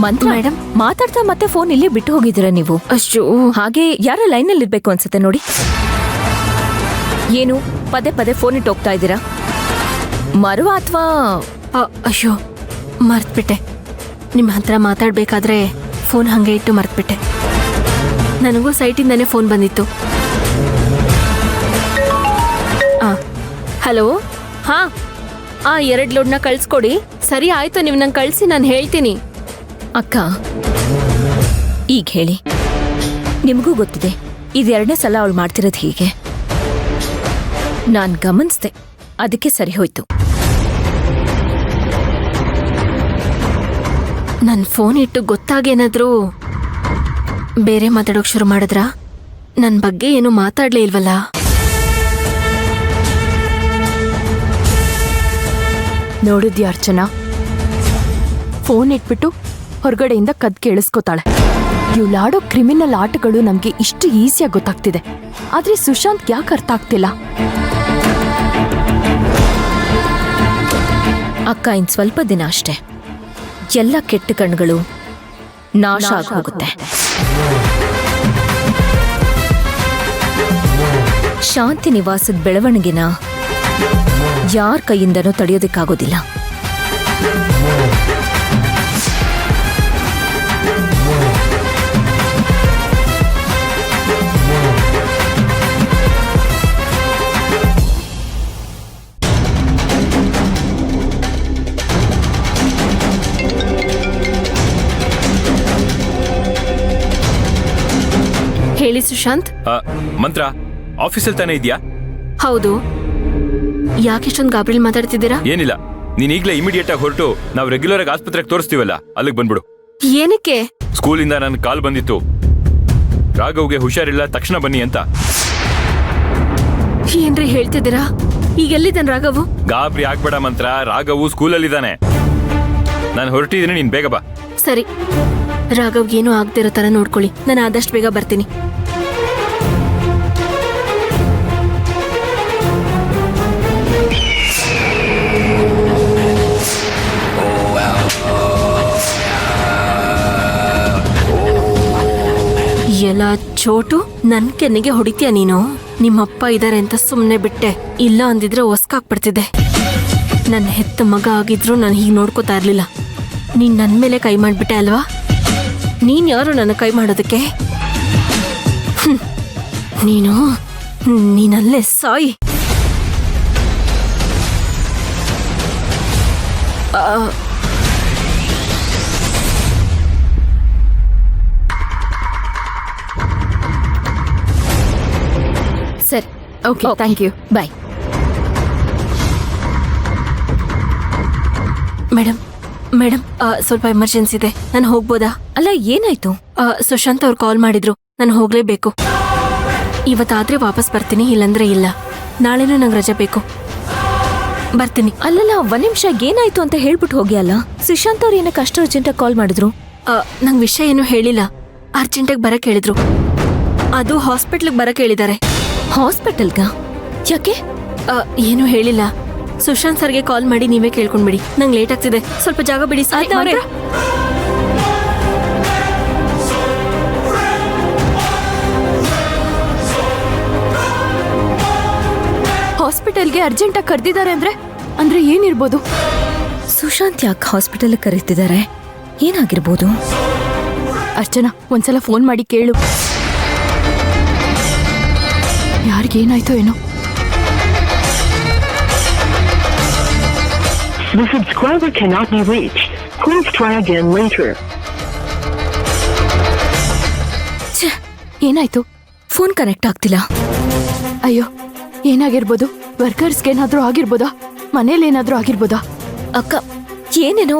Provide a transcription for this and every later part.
ಮಂತ್ರ ಮೇಡಮ್ ಮಾತಾಡ್ತಾ ಮತ್ತೆ ಫೋನ್ ಇಲ್ಲಿ ಬಿಟ್ಟು ಹೋಗಿದ್ದೀರಾ ನೀವು? ಅಷ್ಟು ಹಾಗೆ ಯಾರ ಲೈನಲ್ಲಿ ಇರ್ಬೇಕು ಅನ್ಸುತ್ತೆ ನೋಡಿ. ಏನು ಪದೇ ಪದೇ ಫೋನ್ ಇಟ್ಟು ಹೋಗ್ತಾ ಇದ್ದೀರಾ? ಮರುವ ಅಥವಾ ಅಯ್ಯೋ ಮರ್ತ್ಬಿಟ್ಟೆ. ನಿಮ್ಮ ಹತ್ರ ಮಾತಾಡ್ಬೇಕಾದ್ರೆ ಫೋನ್ ಹಂಗೆ ಇಟ್ಟು ಮರ್ತ್ಬಿಟ್ಟೆ. ನನಗೂ ಸೈಟಿಂದಾನೇ ಫೋನ್ ಬಂದಿತ್ತು. ಹಲೋ, ಹಾ 2 ಲೋಡ್ನ ಕಳ್ಸ್ಕೊಡಿ. ಸರಿ ಆಯ್ತು, ನೀವು ನಂಗೆ ಕಳಿಸಿ, ನಾನು ಹೇಳ್ತೀನಿ. ಅಕ್ಕ ಈಗ ಹೇಳಿ, ನಿಮಗೂ ಗೊತ್ತಿದೆ ಇದು 2ನೇ ಸಲ ಅವಳು ಮಾಡ್ತಿರೋದು ಹೀಗೆ. ನಾನ್ ಗಮನಿಸ್ದೆ, ಅದಕ್ಕೆ ಸರಿ ಹೋಯ್ತು. ನನ್ನ ಫೋನ್ ಇಟ್ಟು ಗೊತ್ತಾಗೇನಾದ್ರೂ ಬೇರೆ ಮಾತಾಡೋಕ್ ಶುರು ಮಾಡಿದ್ರಾ? ನನ್ನ ಬಗ್ಗೆ ಏನು ಮಾತಾಡ್ಲೇ ಇಲ್ವಲ್ಲ? ನೋಡಿದ್ಯಾ ಅರ್ಚನಾ, ಫೋನ್ ಇಟ್ಬಿಟ್ಟು ಹೊರಗಡೆಯಿಂದ ಕದ್ ಕೇಳಿಸ್ಕೊತಾಳೆ. ಇವಳಾಡೋ ಕ್ರಿಮಿನಲ್ ಆಟಗಳು ನಮ್ಗೆ ಇಷ್ಟು ಈಸಿಯಾಗಿ ಗೊತ್ತಾಗ್ತಿದೆ, ಆದ್ರೆ ಸುಶಾಂತ್ ಯಾಕೆ ಅರ್ಥ ಆಗ್ತಿಲ್ಲ? ಅಕ್ಕ ಇನ್ ಸ್ವಲ್ಪ ದಿನ ಅಷ್ಟೇ ಎಲ್ಲ ಕೆಟ್ಟ ಕಣ್ಗಳು ನಾಶ ಆಗಿ ಹೋಗುತ್ತೆ. ಶಾಂತಿ ನಿವಾಸದ ಬೆಳವಣಿಗೆನ ಯಾರ ಕೈಯಿಂದನೂ ತಡೆಯೋದಕ್ಕಾಗೋದಿಲ್ಲ. ಹೇಳಿ ಸುಶಾಂತ್. ಮಂತ್ರ ಆಫೀಸಲ್ಲಿ ತಾನೇ ಇದೆಯಾ? ಹೌದು, ಯಾಕೆಷ್ಟೊಂದು ಗಾಬರಿಲಿ ಮಾತಾಡ್ತಿದ್ದೀರಾ? ಏನಿಲ್ಲ, ನೀನ್ ಈಗಲೇ ಇಮಿಡಿಯೇಟ್ ಆಗಿ ಹೊರಟು ನಾವು ರೆಗ್ಯುಲರ್ ಆಗಿ ಆಸ್ಪತ್ರೆಗೆ ತೋರಿಸ್ತೀವಲ್ಲ, ಅಲ್ಲಿಗೆ ಬಂದ್ಬಿಡು. ಏನಕ್ಕೆ? ಸ್ಕೂಲಿಂದ ನನ್ ಕಾಲ್ ಬಂದಿತ್ತು, ರಾಘವ್ಗೆ ಹುಷಾರಿಲ್ಲ, ತಕ್ಷಣ ಬನ್ನಿ ಅಂತ. ಏನ್ರಿ ಹೇಳ್ತಿದ್ದೀರಾ? ಈಗೆಲ್ಲಿದ್ದಾನೆ ರಾಘವು? ಗಾಬರಿ ಆಗ್ಬೇಡ ಮಂತ್ರ, ರಾಘವು ಸ್ಕೂಲಲ್ಲಿದ್ದಾನೆ. ನಾನು ಹೊರಟಿದ್ದೀನಿ, ನೀನ್ ಬೇಗ ಬಾ. ಸರಿ, ರಾಘವ್ ಏನೂ ಆಗ್ದಿರೋ ತರ ನೋಡ್ಕೊಳ್ಳಿ. ನಾನು ಆದಷ್ಟು ಬೇಗ ಬರ್ತೀನಿ. ಎಲ್ಲ ಚೋಟು, ನನ್ ಕೆನ್ನೆಗೆ ಹೊಡಿತೀಯ ನೀನು? ನಿಮ್ಮಪ್ಪ ಇದಾರೆ ಅಂತ ಸುಮ್ನೆ ಬಿಟ್ಟೆ, ಇಲ್ಲ ಅಂದಿದ್ರೆ ಒಸ್ಕಾಕ್ಬಿಡ್ತಿದ್ದೆ. ನನ್ನ ಹೆತ್ತ ಮಗ ಆಗಿದ್ರು ನಾನು ಹೀಗೆ ನೋಡ್ಕೋತಾ ಇರ್ಲಿಲ್ಲ. ನೀನ್ ನನ್ ಮೇಲೆ ಕೈ ಮಾಡ್ಬಿಟ್ಟೆ ಅಲ್ವಾ? ನೀನ್ ಯಾರು ನನ್ನ ಕೈ ಮಾಡೋದಕ್ಕೆ? ನೀನಲ್ಲೇ ಸಾಯಿ. ಸರಿ, okay, thank you, bye. Madam madam, ಸ್ವಲ್ಪ ಎಮರ್ಜೆನ್ಸಿ ಇದೆ, ನಾನು ಹೋಗ್ಬೋದಾ? ಅಲ್ಲ, ಏನಾಯ್ತು? ಸುಶಾಂತ್ ಅವ್ರು ಕಾಲ್ ಮಾಡಿದ್ರು, ನಾನು ಹೋಗ್ಲೇಬೇಕು. ಇವತ್ತಾದ್ರೆ ವಾಪಸ್ ಬರ್ತೀನಿ, ಇಲ್ಲಂದ್ರೆ ಇಲ್ಲ. ನಾಳೆನೂ ನಂಗೆ ರಜೆ ಬೇಕು, ಬರ್ತೀನಿ. ಅಲ್ಲಲ್ಲ, 1 ನಿಮಿಷ, ಏನಾಯ್ತು ಅಂತ ಹೇಳ್ಬಿಟ್ಟು ಹೋಗಿ. ಅಲ್ಲ, ಸುಶಾಂತ್ ಅವ್ರು ಏನಕ್ಕೆ ಅಷ್ಟು ಅರ್ಜೆಂಟಾಗಿ ಕಾಲ್ ಮಾಡಿದ್ರು? ನಂಗೆ ವಿಷಯ ಏನು ಹೇಳಿಲ್ಲ, ಅರ್ಜೆಂಟಾಗಿ ಬರಕ್ ಹೇಳಿದ್ರು. ಅದು ಹಾಸ್ಪಿಟ್ಲಿಗೆ ಬರಕ್ ಹೇಳಿದ್ದಾರೆ. ಹಾಸ್ಪಿಟಲ್ಗ? ಯಾಕೆ? ಏನು ಹೇಳಿಲ್ಲ. ಸುಶಾಂತ್ ಸರ್ಗೆ ಕಾಲ್ ಮಾಡಿ ನೀವೇ ಕೇಳ್ಕೊಂಡ್ಬಿಡಿ. ನಂಗೆ ಲೇಟ್ ಆಗ್ತಿದೆ, ಸ್ವಲ್ಪ ಜಾಗ ಬಿಡಿ. ಹಾಸ್ಪಿಟಲ್ಗೆ ಅರ್ಜೆಂಟಾಗಿ ಕರೆದಿದ್ದಾರೆ ಅಂದ್ರೆ ಏನಿರ್ಬೋದು? ಸುಶಾಂತ್ ಯಾಕೆ ಹಾಸ್ಪಿಟಲ್ ಕರೀತಿದ್ದಾರೆ? ಏನಾಗಿರ್ಬೋದು? ಅರ್ಚನಾ, ಒಂದ್ಸಲ ಫೋನ್ ಮಾಡಿ ಕೇಳು, ಯಾರಿಗೇನಾಯ್ತೋ ಏನೋ. The subscriber cannot be reached. Please try again later. ಏನಾಯ್ತು? ಫೋನ್ ಕನೆಕ್ಟ್ ಆಗ್ತಿಲ್ಲ. ಅಯ್ಯೋ, ಏನಾಗಿರ್ಬೋದು? ವರ್ಕರ್ಸ್ಗೇನಾದ್ರೂ ಆಗಿರ್ಬೋದಾ? ಮನೇಲೇನಾದ್ರೂ ಆಗಿರ್ಬೋದಾ? ಅಕ್ಕ, ಏನೇನೋ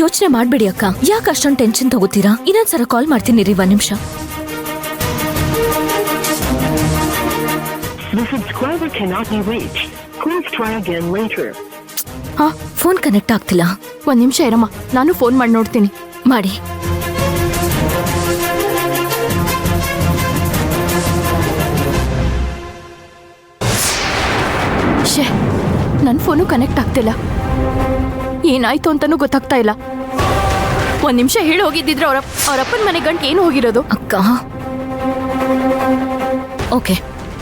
ಯೋಚನೆ ಮಾಡ್ಬೇಡಿ ಅಕ್ಕ. ಯಾಕೆ ಅಷ್ಟೊಂದು ಟೆನ್ಷನ್ ತಗೋತೀರಾ? ಇನ್ನೊಂದ್ಸಲ ಕಾಲ್ ಮಾಡ್ತೀನಿ ರೀ, 1 ನಿಮಿಷ. The subscriber cannot be reached. Please try again later. ಹಾ, ಫೋನ್ ಕನೆಕ್ಟ್ ಆಗ್ತಿಲ್ಲ. 1 ನಿಮಿಷ ಇರಮ್ಮ, ನಾನು ಫೋನ್ ಮಾಡಿ ನೋಡ್ತೀನಿ. ಮಾಡಿ. ಶೇ, ನನ್ನ ಫೋನು ಕನೆಕ್ಟ್ ಆಗ್ತಿಲ್ಲ. ಏನಾಯ್ತು ಅಂತಾನೂ ಗೊತ್ತಾಗ್ತಾ ಇಲ್ಲ. ಒಂದ್ ನಿಮಿಷ ಹೇಳಿ ಹೋಗಿದ್ದಿದ್ರೆ ಅವ್ರಪ್ಪನ ಮನೆ ಗಂಟು ಏನು ಹೋಗಿರೋದು? ಅಕ್ಕ ಓಕೆ,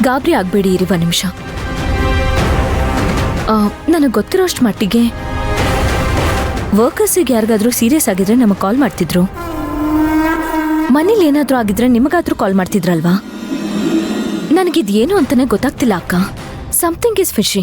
ಗಾಬರಿ ಆಗ್ಬೇಡಿ, ಇರಿ ಒಂದ್ ನಿಮಿಷ. ನನಗೆ ಗೊತ್ತಿರೋ ಅಷ್ಟು ಮಟ್ಟಿಗೆ ವರ್ಕರ್ಸಿಗೆ ಯಾರಿಗಾದ್ರೂ ಸೀರಿಯಸ್ ಆಗಿದ್ರೆ ನಮಗೆ ಕಾಲ್ ಮಾಡ್ತಿದ್ರು. ಮನೇಲಿ ಏನಾದ್ರೂ ಆಗಿದ್ರೆ ನಿಮಗಾದ್ರೂ ಕಾಲ್ ಮಾಡ್ತಿದ್ರಲ್ವಾ? ನನಗಿದೇನು ಅಂತಾನೆ ಗೊತ್ತಾಗ್ತಿಲ್ಲ ಅಕ್ಕ. Something is fishy.